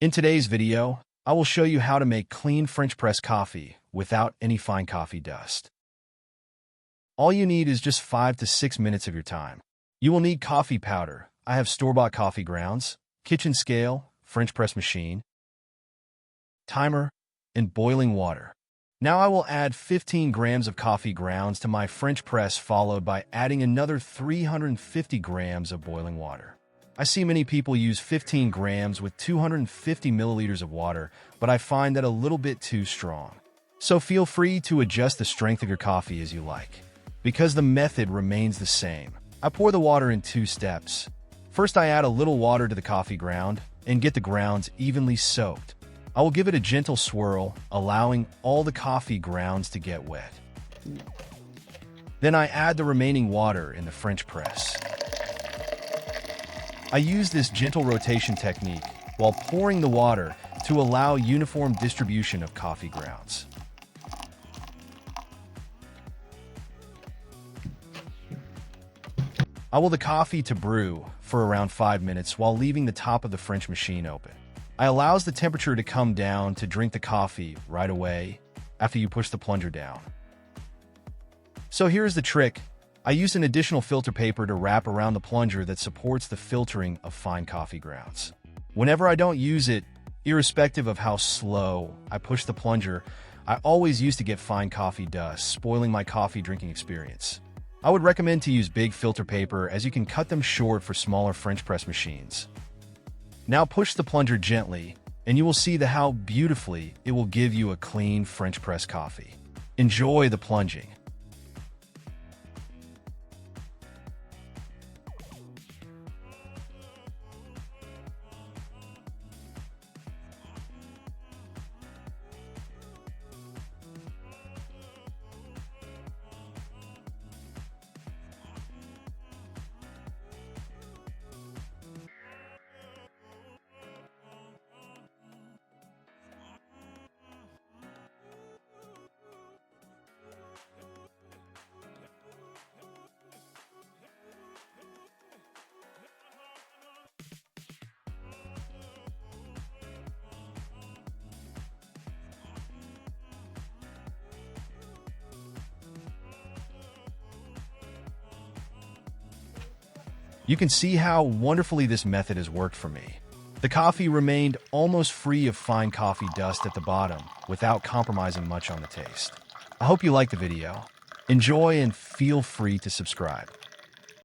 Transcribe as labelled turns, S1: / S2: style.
S1: In today's video, I will show you how to make clean French press coffee without any fine coffee dust. All you need is just 5 to 6 minutes of your time. You will need coffee powder. I have store-bought coffee grounds, kitchen scale, French press machine, timer, and boiling water. Now I will add 15 grams of coffee grounds to my French press, followed by adding another 350 grams of boiling water. I see many people use 15 grams with 250 milliliters of water, but I find that a little bit too strong. So feel free to adjust the strength of your coffee as you like, because the method remains the same. I pour the water in 2 steps. First, I add a little water to the coffee ground and get the grounds evenly soaked. I will give it a gentle swirl, allowing all the coffee grounds to get wet. Then I add the remaining water in the French press. I use this gentle rotation technique while pouring the water to allow uniform distribution of coffee grounds. I will the coffee to brew for around 5 minutes while leaving the top of the French machine open. I allows the temperature to come down to drink the coffee right away after you push the plunger down. So here's the trick. I use an additional filter paper to wrap around the plunger that supports the filtering of fine coffee grounds. Whenever I don't use it, irrespective of how slow I push the plunger, I always used to get fine coffee dust, spoiling my coffee drinking experience. I would recommend to use big filter paper, as you can cut them short for smaller French press machines. Now push the plunger gently, and you will see how beautifully it will give you a clean French press coffee. Enjoy the plunging. You can see how wonderfully this method has worked for me. The coffee remained almost free of fine coffee dust at the bottom without compromising much on the taste. I hope you liked the video. Enjoy and feel free to subscribe.